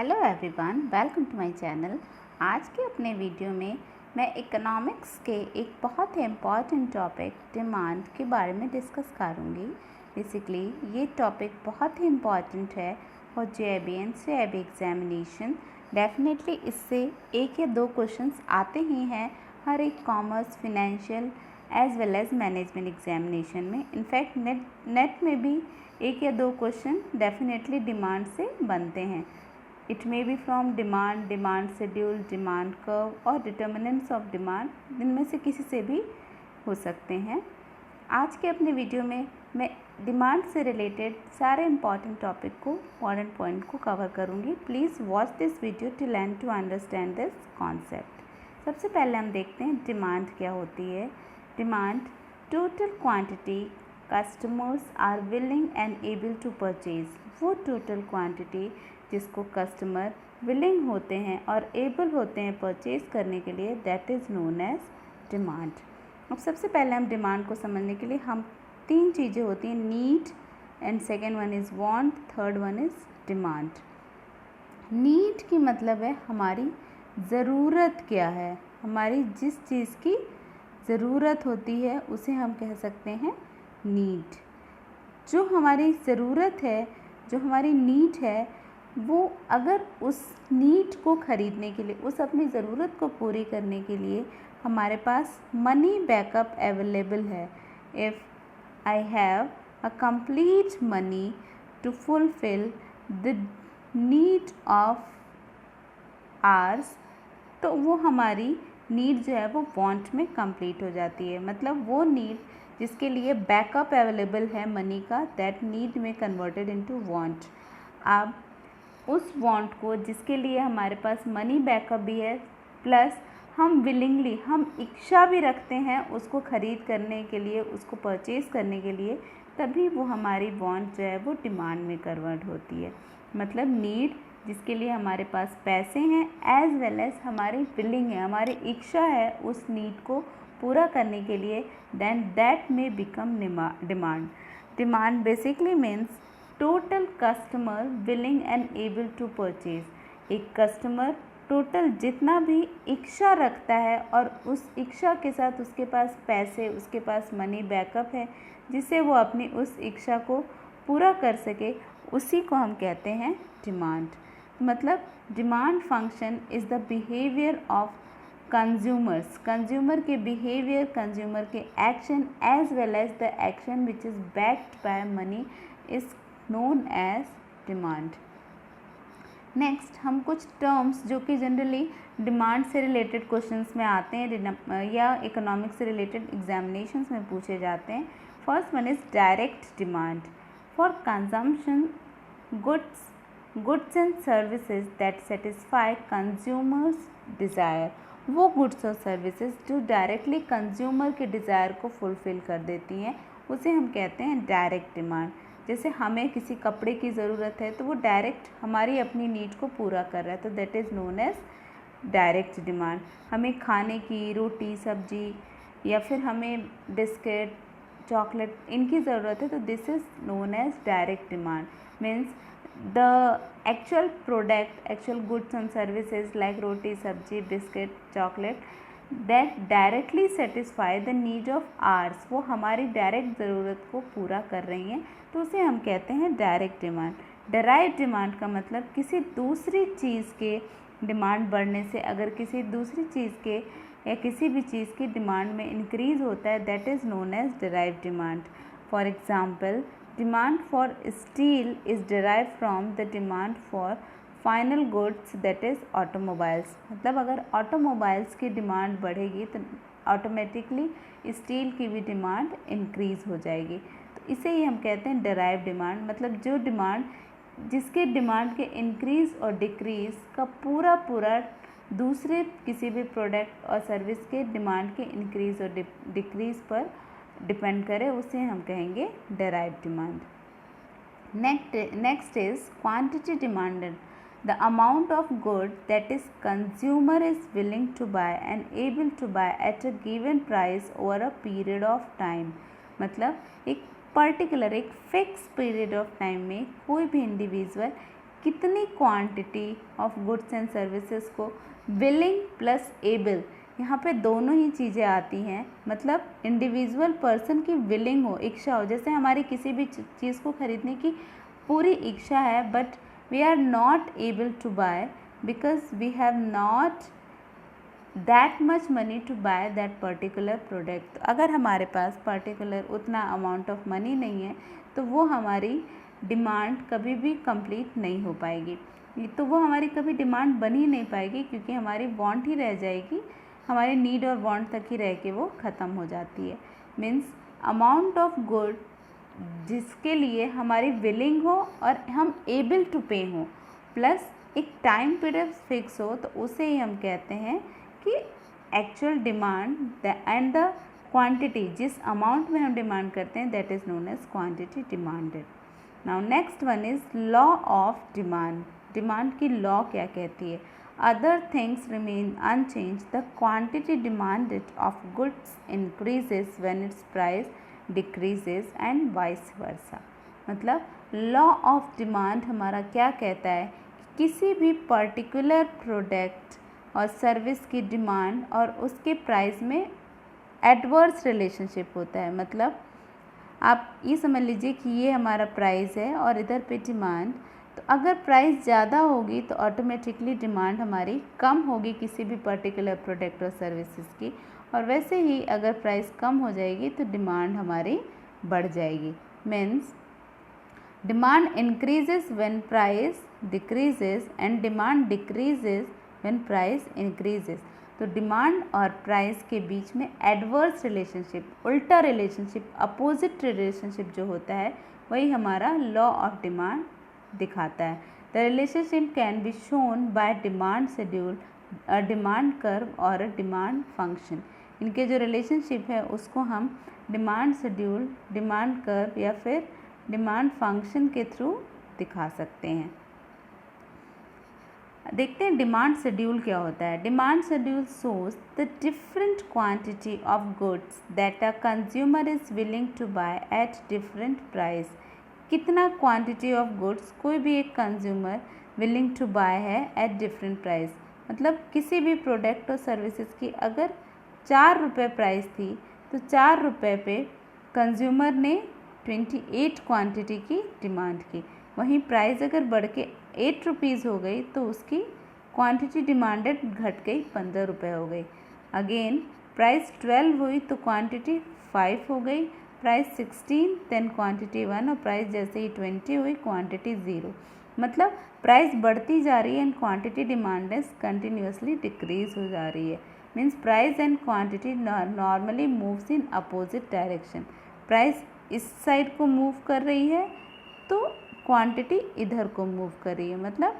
Hello everyone, welcome to my channel. आज के अपने वीडियो में मैं इकोनॉमिक्स के एक बहुत ही इम्पॉर्टेंट टॉपिक डिमांड के बारे में डिस्कस करूँगी। बेसिकली ये टॉपिक बहुत ही इम्पॉर्टेंट है और जेईबी एनसीईआरटी एग्जामिनेशन डेफिनेटली इससे एक या दो क्वेश्चंस आते ही हैं हर एक commerce, financial as well as management examination में। इनफैक्ट नेट में भी एक या दो क्वेश्चन डेफिनेटली डिमांड से बनते हैं। It may B from demand, demand schedule, demand curve और डिटर्मिनेंट्स ऑफ डिमांड, जिनमें से किसी से भी हो सकते हैं। आज के अपने वीडियो में मैं डिमांड से रिलेटेड सारे इंपॉर्टेंट टॉपिक को, इम्पॉर्टेंट पॉइंट को कवर करूँगी। Please watch this video till end to understand this concept. सबसे पहले हम देखते हैं डिमांड क्या होती है। Demand total quantity customers are willing and able to purchase, वो टोटल क्वांटिटी जिसको कस्टमर विलिंग होते हैं और एबल होते हैं परचेज करने के लिए, that is known as demand. अब सबसे पहले हम डिमांड को समझने के लिए हम तीन चीज़ें होती हैं, need and second one is want, third one is demand. Need की मतलब है हमारी ज़रूरत क्या है, हमारी जिस चीज़ की ज़रूरत होती है उसे हम कह सकते हैं नीड। जो हमारी ज़रूरत है, जो हमारी नीड है, वो अगर उस नीड को ख़रीदने के लिए, उस अपनी ज़रूरत को पूरी करने के लिए हमारे पास मनी बैकअप अवेलेबल है, if I have a complete money to fulfil the need of ours, तो वो हमारी नीड जो है वो वांट में कंप्लीट हो जाती है। मतलब वो नीड जिसके लिए बैकअप अवेलेबल है मनी का, दैट नीड में कन्वर्टेड इनटू वांट। अब उस वांट को, जिसके लिए हमारे पास मनी बैकअप भी है, प्लस हम विलिंगली, हम इच्छा भी रखते हैं उसको ख़रीद करने के लिए, उसको परचेज़ करने के लिए, तभी वो हमारी वांट जो है वो डिमांड में कन्वर्ट होती है। मतलब नीड जिसके लिए हमारे पास पैसे हैं, एज वेल एज हमारी विलिंग है, हमारी इच्छा है उस नीड को पूरा करने के लिए, then that may become demand. Demand basically means total customer willing and able to purchase. एक कस्टमर टोटल जितना भी इच्छा रखता है और उस इच्छा के साथ उसके पास पैसे, उसके पास मनी बैकअप है जिससे वो अपनी उस इच्छा को पूरा कर सके, उसी को हम कहते हैं डिमांड। मतलब demand function is the behaviour of consumers, consumer के बिहेवियर, कंज्यूमर के action as well as the action which is backed by money is known as demand। Next हम कुछ टर्म्स जो कि जनरली डिमांड से रिलेटेड क्वेश्चंस में आते हैं या इकोनॉमिक्स से रिलेटेड एग्जामिनेशंस में पूछे जाते हैं। First one is direct demand for consumption goods and services that satisfy consumers desire. वो गुड्स और सर्विसेज जो डायरेक्टली कंज्यूमर के डिज़ायर को फुलफ़िल कर देती हैं, उसे हम कहते हैं डायरेक्ट डिमांड। जैसे हमें किसी कपड़े की ज़रूरत है तो वो डायरेक्ट हमारी अपनी नीड को पूरा कर रहा है, तो that is known as direct demand. हमें खाने की रोटी सब्जी या फिर हमें बिस्किट चॉकलेट इनकी ज़रूरत है, तो this is known as direct demand. Means the actual product, actual goods and services like roti sabzi biscuit chocolate that directly satisfy the need of ours, वो हमारी डायरेक्ट ज़रूरत को पूरा कर रही हैं, तो उसे हम कहते हैं डायरेक्ट डिमांड। डायरेक्ट डिमांड का मतलब किसी दूसरी चीज़ के डिमांड बढ़ने से, अगर किसी दूसरी चीज़ के या किसी भी चीज़ की डिमांड में इंक्रीज़ होता है, that is known as derived demand. For example, demand for steel is derive from the demand for final goods that is automobiles. मतलब अगर ऑटोमोबाइल्स की डिमांड बढ़ेगी तो ऑटोमेटिकली स्टील की भी डिमांड इंक्रीज़ हो जाएगी, तो इसे ही हम कहते हैं डिराइव डिमांड। मतलब जो डिमांड, जिसके डिमांड के इंक्रीज़ और डिक्रीज़ का पूरा दूसरे किसी भी प्रोडक्ट और सर्विस के डिमांड के इंक्रीज़ और डिक्रीज़ पर डिपेंड करे, उसे हम कहेंगे derive demand. Next is quantity demanded, the amount of good that is consumer is willing to buy and able to buy at a given price over a period of time। मतलब एक particular, एक fix period of time में कोई भी individual कितनी quantity of goods and services को willing plus able, यहाँ पे दोनों ही चीज़ें आती हैं, मतलब इंडिविजुअल पर्सन की विलिंग हो, इच्छा हो। जैसे हमारी किसी भी चीज़ को खरीदने की पूरी इच्छा है but we are not able to buy because we have not that much money to buy that particular product. अगर हमारे पास पर्टिकुलर उतना अमाउंट ऑफ मनी नहीं है तो वो हमारी डिमांड कभी भी कंप्लीट नहीं हो पाएगी, तो वो हमारी कभी डिमांड बन ही नहीं पाएगी क्योंकि हमारी वांट ही रह जाएगी, हमारे नीड और वांट तक ही रह के वो ख़त्म हो जाती है। मीन्स अमाउंट ऑफ गुड जिसके लिए हमारी विलिंग हो और हम एबल टू पे हो, प्लस एक टाइम पीरियड फिक्स हो, तो उसे ही हम कहते हैं कि actual demand and the quantity, जिस अमाउंट में हम डिमांड करते हैं that is known as quantity demanded. Now next one is law of demand. Demand की लॉ क्या कहती है? Other things remain unchange, the quantity demanded of goods increases when its price decreases and vice versa. मतलब law of demand हमारा क्या कहता है कि किसी भी पर्टिकुलर प्रोडक्ट और सर्विस की डिमांड और उसके प्राइस में एडवर्स रिलेशनशिप होता है। मतलब आप ये समझ लीजिए कि ये हमारा प्राइस है और इधर पे डिमांड, तो अगर प्राइस ज़्यादा होगी तो ऑटोमेटिकली डिमांड हमारी कम होगी किसी भी पर्टिकुलर प्रोडक्ट और सर्विसेज की, और वैसे ही अगर प्राइस कम हो जाएगी तो डिमांड हमारी बढ़ जाएगी। Means demand increases when price decreases and demand decreases when price increases. तो डिमांड और प्राइस के बीच में एडवर्स रिलेशनशिप, उल्टा रिलेशनशिप, अपोजिट रिलेशनशिप जो होता है वही हमारा लॉ ऑफ डिमांड दिखाता है। The relationship can be shown by demand schedule, a demand curve और अ डिमांड फंक्शन। इनके जो रिलेशनशिप है उसको हम डिमांड शेड्यूल, डिमांड कर्व या फिर डिमांड फंक्शन के थ्रू दिखा सकते हैं। देखते हैं डिमांड शेड्यूल क्या होता है। Demand schedule shows the different quantity of goods that a consumer is willing to buy at different price. कितना क्वांटिटी ऑफ गुड्स कोई भी एक कंज्यूमर विलिंग टू बाय है एट डिफरेंट प्राइस। मतलब किसी भी प्रोडक्ट और सर्विसेज की अगर 4 रुपये प्राइस थी तो 4 रुपये पे कंज्यूमर ने 28 क्वांटिटी की डिमांड की। वहीं प्राइस अगर बढ़ के 8 रुपीज़ हो गई तो उसकी क्वांटिटी डिमांडेड घट गई, 15 रुपये हो गई। अगेन प्राइस 12 हुई तो क्वांटिटी 5 हो गई, प्राइस 16 देन क्वांटिटी 1 और प्राइस जैसे ही 20 हुई क्वांटिटी 0। मतलब प्राइस बढ़ती जा रही है and quantity demanded continuously decrease हो जा रही है। Means price and quantity normally moves in opposite direction. Price इस साइड को मूव कर रही है तो क्वांटिटी इधर को मूव कर रही है। मतलब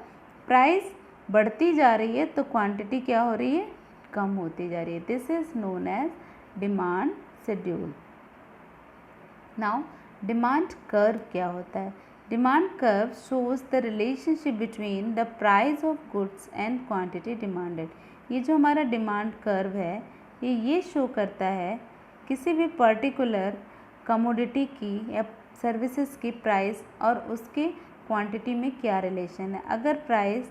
प्राइस बढ़ती जा रही है तो क्वांटिटी क्या हो रही है? कम होती जा रही है। This is known as demand schedule. Now demand curve क्या होता है? Demand curve shows the relationship between the price of goods and quantity demanded. ये जो हमारा डिमांड कर्व है ये शो करता है किसी भी पर्टिकुलर कमोडिटी की या सर्विसेज की प्राइस और उसके क्वांटिटी में क्या रिलेशन है। अगर प्राइस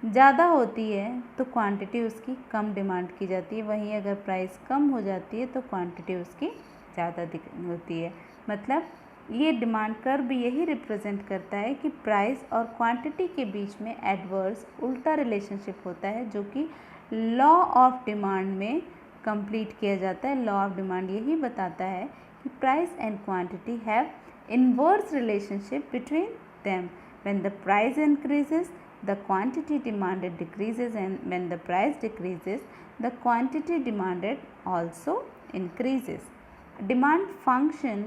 ज़्यादा होती है तो क्वांटिटी उसकी कम डिमांड की जाती है, वहीं अगर प्राइस कम हो जाती है तो क्वांटिटी उसकी ज़्यादा होती है। मतलब ये डिमांड कर्व भी यही रिप्रेजेंट करता है कि प्राइस और क्वांटिटी के बीच में एडवर्स उल्टा रिलेशनशिप होता है जो कि लॉ ऑफ डिमांड में कंप्लीट किया जाता है। लॉ ऑफ डिमांड यही बताता है कि price and quantity have inverse relationship between them. When the price increases the quantity demanded decreases, and when the price decreases the quantity demanded also increases. Demand function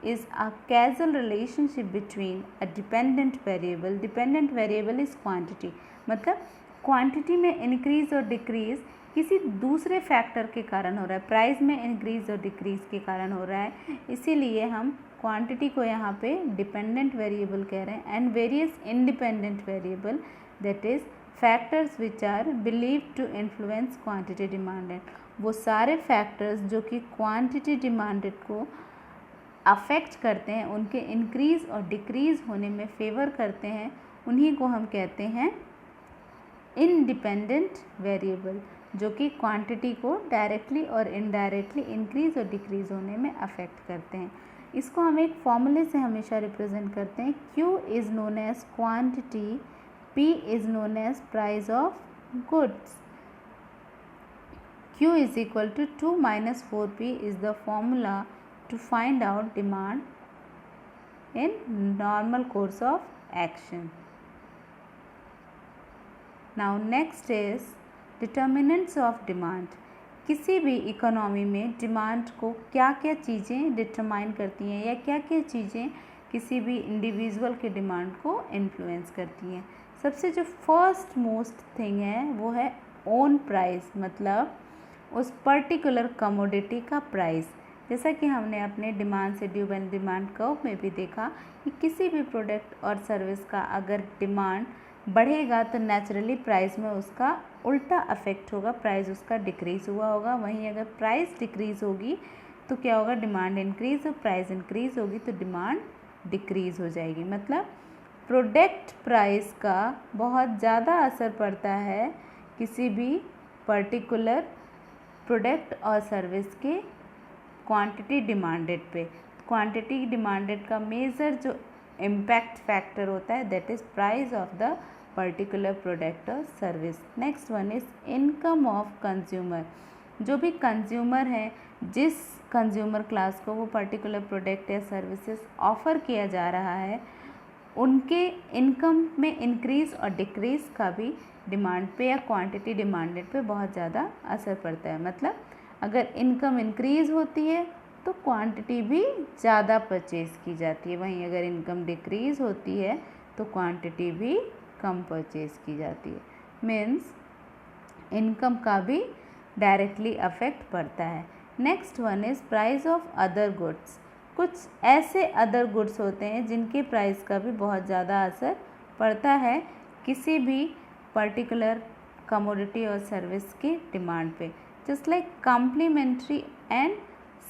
is a causal relationship between a dependent variable. Dependent variable is quantity. मतलब quantity में increase और decrease किसी दूसरे factor के कारण हो रहा है, प्राइस में इंक्रीज और डिक्रीज के कारण हो रहा है, इसीलिए हम क्वांटिटी को यहाँ पे डिपेंडेंट वेरिएबल कह रहे हैं। And various independent variable that is factors which are believe to influence quantity demanded. वो सारे फैक्टर्स जो कि क्वांटिटी डिमांडेड को अफेक्ट करते हैं, उनके इंक्रीज़ और डिक्रीज़ होने में फेवर करते हैं, उन्हीं को हम कहते हैं इंडिपेंडेंट वेरिएबल, जो कि क्वांटिटी को डायरेक्टली और इनडायरेक्टली इंक्रीज और डिक्रीज होने में अफेक्ट करते हैं। इसको हम एक फॉर्मूले से हमेशा रिप्रेजेंट करते हैं। Q is known as quantity, P is known as price of goods. Q is equal to 2 minus 4P is the formula to find out demand in normal course of action. Now next is determinants of demand. किसी भी economy में demand को क्या क्या चीज़ें determine करती हैं या क्या क्या चीज़ें किसी भी इंडिविजुअल के डिमांड को इन्फ्लुएंस करती हैं। सबसे जो फर्स्ट मोस्ट थिंग है वो है ओन प्राइस, मतलब उस पर्टिकुलर कमोडिटी का प्राइस। जैसा कि हमने अपने डिमांड से ड्यू एंड डिमांड कर्व में भी देखा कि किसी भी प्रोडक्ट और सर्विस का अगर डिमांड बढ़ेगा तो नेचुरली प्राइस में उसका उल्टा अफेक्ट होगा, प्राइस उसका डिक्रीज़ हुआ होगा। वहीं अगर प्राइस डिक्रीज़ होगी तो क्या होगा, डिमांड इंक्रीज़, और प्राइस इंक्रीज़ होगी तो डिमांड डिक्रीज़ हो जाएगी। मतलब प्रोडक्ट प्राइस का बहुत ज़्यादा असर पड़ता है किसी भी पर्टिकुलर प्रोडक्ट और सर्विस के क्वांटिटी डिमांडेड पे। क्वांटिटी डिमांडेड का मेजर जो इम्पैक्ट फैक्टर होता है that is price of the particular product और service. Next one is income of consumer. जो भी कंज्यूमर है, जिस कंज्यूमर क्लास को वो पर्टिकुलर प्रोडक्ट या सर्विसेज ऑफ़र किया जा रहा है, उनके इनकम में इंक्रीज़ और डिक्रीज़ का भी डिमांड पे या क्वांटिटी डिमांडेड पे बहुत ज़्यादा असर पड़ता है। मतलब अगर इनकम इंक्रीज़ होती है तो क्वांटिटी भी ज़्यादा परचेज़ की जाती है, वहीं अगर इनकम डिक्रीज़ होती है तो क्वांटिटी भी कम परचेज़ की जाती है। मीन्स इनकम का भी डायरेक्टली अफेक्ट पड़ता है। Next one is price of other goods. कुछ ऐसे अदर गुड्स होते हैं जिनके प्राइस का भी बहुत ज़्यादा असर पड़ता है किसी भी पर्टिकुलर कमोडिटी और सर्विस की डिमांड पे। Just like complementary and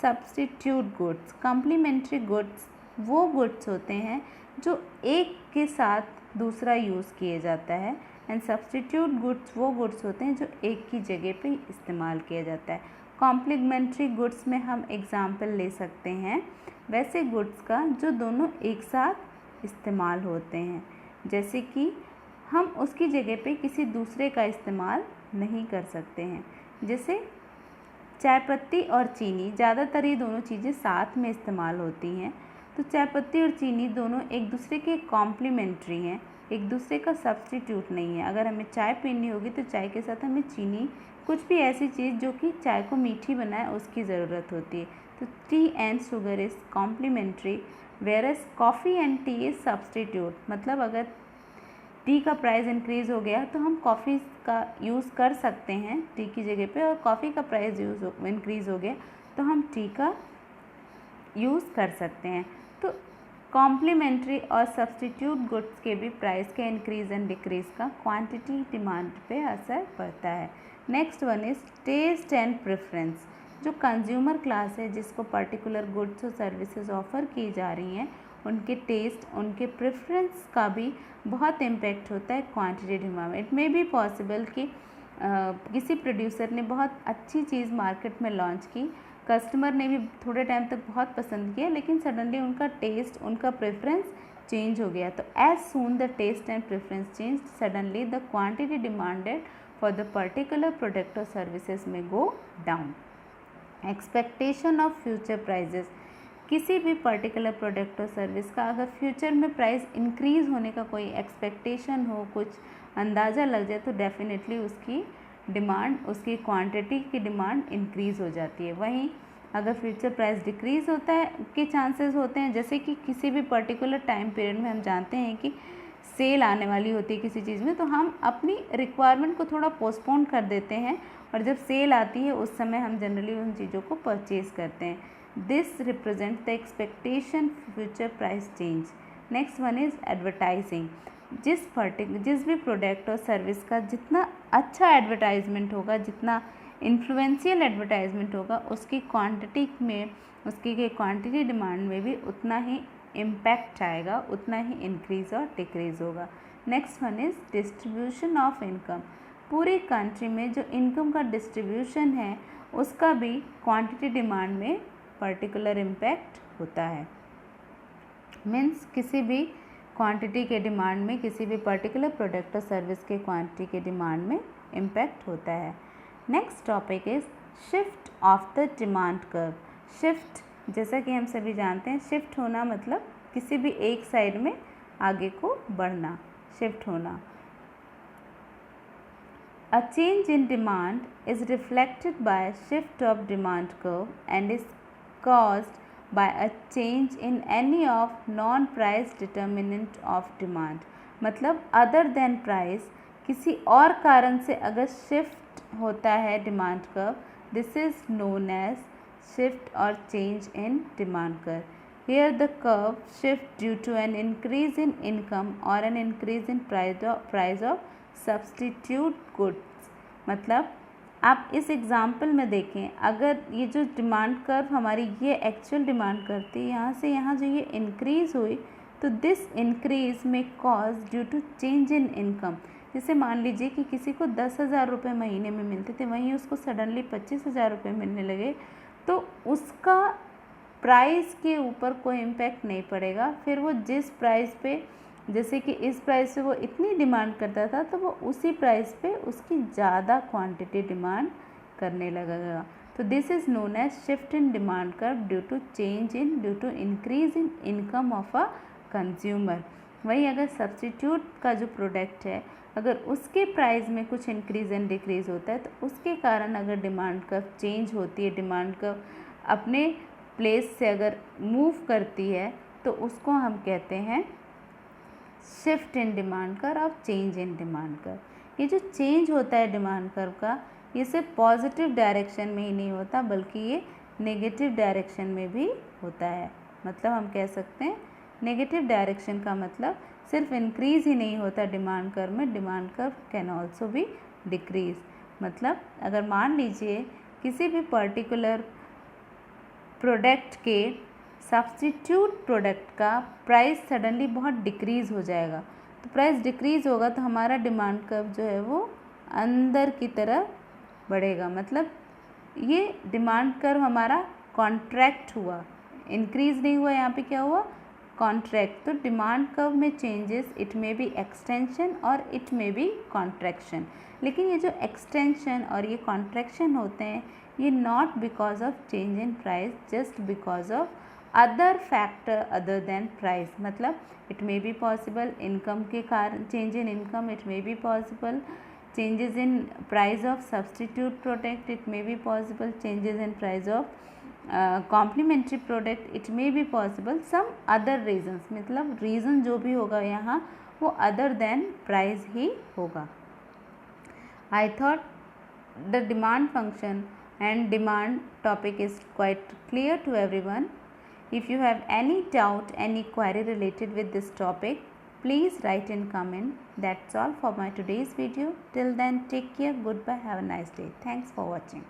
substitute goods. Complementary goods वो गुड्स होते हैं जो एक के साथ दूसरा यूज़ किए जाता है, एंड सब्स्टिट्यूट गुड्स वो गुड्स होते हैं जो एक की जगह पे इस्तेमाल किया जाता है। कॉम्प्लीमेंट्री गुड्स में हम एग्जांपल ले सकते हैं वैसे गुड्स का जो दोनों एक साथ इस्तेमाल होते हैं, जैसे कि हम उसकी जगह पे किसी दूसरे का इस्तेमाल नहीं कर सकते हैं। जैसे चाय पत्ती और चीनी, ज़्यादातर ये दोनों चीज़ें साथ में इस्तेमाल होती हैं, तो चाय पत्ती और चीनी दोनों एक दूसरे के कॉम्प्लीमेंट्री हैं, एक दूसरे का सब्स्टिट्यूट नहीं है। अगर हमें चाय पीनी होगी तो चाय के साथ हमें चीनी, कुछ भी ऐसी चीज़ जो कि चाय को मीठी बनाए, उसकी ज़रूरत होती है। तो tea and sugar is complementary whereas coffee and tea is substitute. मतलब अगर टी का प्राइस इंक्रीज़ हो गया तो हम कॉफ़ी का यूज़ कर सकते हैं टी की जगह पे, और कॉफ़ी का प्राइस इंक्रीज़ हो गया तो हम टी का यूज़ कर सकते हैं। तो कॉम्प्लीमेंट्री और सब्स्टिट्यूट गुड्स के भी प्राइस के इंक्रीज़ एंड डिक्रीज़ का क्वांटिटी डिमांड पे असर पड़ता है। Next one is taste and preference. जो कंज्यूमर क्लास है जिसको पर्टिकुलर गुड्स और सर्विसेज ऑफ़र की जा रही हैं, उनके टेस्ट, उनके प्रेफरेंस का भी बहुत इम्पेक्ट होता है quantity demand. It may be possible कि किसी प्रोड्यूसर ने बहुत अच्छी चीज़ मार्केट में लॉन्च की, कस्टमर ने भी थोड़े टाइम तक बहुत पसंद किया, लेकिन सडनली उनका टेस्ट, उनका प्रेफरेंस चेंज हो गया। तो as soon the taste and preference change, suddenly the quantity demanded for the particular product और सर्विसेज में go down. Expectation of future prices. किसी भी पर्टिकुलर प्रोडक्ट और सर्विस का अगर फ्यूचर में प्राइस इंक्रीज़ होने का कोई एक्सपेक्टेशन हो, कुछ अंदाज़ा लग जाए, तो डेफिनेटली उसकी डिमांड, उसकी क्वांटिटी की डिमांड इंक्रीज़ हो जाती है। वहीं अगर फ्यूचर प्राइस डिक्रीज़ होता है के चांसेस होते हैं, जैसे कि किसी भी पर्टिकुलर टाइम पीरियड में हम जानते हैं कि सेल आने वाली होती है किसी चीज़ में, तो हम अपनी रिक्वायरमेंट को थोड़ा पोस्टपोन कर देते हैं, और जब सेल आती है उस समय हम जनरली उन चीज़ों को परचेज़ करते हैं। This represent the expectation future price change. Next one is advertising. जिस भी प्रोडक्ट और सर्विस का जितना अच्छा एडवर्टाइजमेंट होगा, जितना इन्फ्लुएंशियल एडवर्टाइजमेंट होगा, उसकी क्वांटिटी में, उसकी क्वांटिटी डिमांड में भी उतना ही इम्पैक्ट आएगा, उतना ही इंक्रीज़ और डिक्रीज़ होगा। Next one is distribution of income. पूरी कंट्री में जो इनकम का डिस्ट्रीब्यूशन है उसका भी क्वांटिटी डिमांड में पर्टिकुलर इम्पैक्ट होता है। मीन्स किसी भी क्वांटिटी के डिमांड में, किसी भी पर्टिकुलर प्रोडक्ट और सर्विस के क्वांटिटी के डिमांड में इम्पैक्ट होता है। Next topic is shift of the demand curve. Shift, जैसा कि हम सभी जानते हैं, शिफ्ट होना मतलब किसी भी एक साइड में आगे को बढ़ना, शिफ्ट होना। A change in demand is reflected by a shift of demand curve and is caused by a change in any of non-price determinant of demand। मतलब other than price, किसी और कारण से अगर shift होता है demand curve, this is known as shift or change in demand curve। Here the curve shift due to an increase in income or an increase in price of substitute goods। मतलब आप इस example में देखें, अगर ये जो demand curve हमारी ये एक्चुअल डिमांड कर्व थी, यहाँ से यहाँ जो ये इंक्रीज़ हुई, तो this increase may cause due to change in income. जैसे मान लीजिए कि किसी को 10,000 रुपये महीने में मिलते थे, वहीं उसको सडनली 25,000 रुपये मिलने लगे, तो उसका प्राइस के ऊपर कोई इम्पैक्ट नहीं पड़ेगा। फिर वो जिस प्राइस पे, जैसे कि इस प्राइस से वो इतनी डिमांड करता था, तो वो उसी प्राइस पे उसकी ज़्यादा क्वांटिटी डिमांड करने लगेगा। तो this is known as shift in demand curve due to increase in income of a consumer. वहीं अगर सब्स्टिट्यूट का जो प्रोडक्ट है, अगर उसके प्राइस में कुछ इंक्रीज एंड डिक्रीज होता है, तो उसके कारण अगर डिमांड कर्व चेंज होती है, डिमांड कर्व अपने प्लेस से अगर मूव करती है, तो उसको हम कहते हैं शिफ्ट इन डिमांड कर्व और चेंज इन डिमांड कर्व। ये जो चेंज होता है डिमांड कर्व का, ये सिर्फ पॉजिटिव डायरेक्शन में ही नहीं होता, बल्कि ये नेगेटिव डायरेक्शन में भी होता है। मतलब हम कह सकते हैं नेगेटिव डायरेक्शन का मतलब सिर्फ इंक्रीज़ ही नहीं होता डिमांड कर्व में, डिमांड कर्व कैन ऑल्सो भी डिक्रीज़। मतलब अगर मान लीजिए किसी भी पर्टिकुलर प्रोडक्ट के सब्स्टिट्यूट प्रोडक्ट का प्राइस सडनली बहुत डिक्रीज़ हो जाएगा, तो प्राइस डिक्रीज़ होगा तो हमारा डिमांड कर्व जो है वो अंदर की तरफ बढ़ेगा। मतलब ये डिमांड कर्व हमारा कॉन्ट्रैक्ट हुआ, इंक्रीज़ नहीं हुआ, यहाँ पे क्या हुआ, कॉन्ट्रैक्ट। तो डिमांड कर्व में changes, it may B extension और इट मे बी कॉन्ट्रैक्शन। लेकिन ये जो एक्सटेंशन और ये कॉन्ट्रैक्शन होते हैं, ये not because of change in price, just because of other factor other than price. मतलब it may be possible income के कारण, change in income, it may be possible changes in price of substitute product, it may be possible changes in price of complementary product, it may be possible some other reasons। मतलब reason जो भी होगा यहाँ वो other than price ही होगा। I thought the demand function and demand topic is quite clear to everyone. If you have any doubt, any query related with this topic, please write in comment. That's all for my today's video. Till then, take care. Goodbye. Have a nice day. Thanks for watching.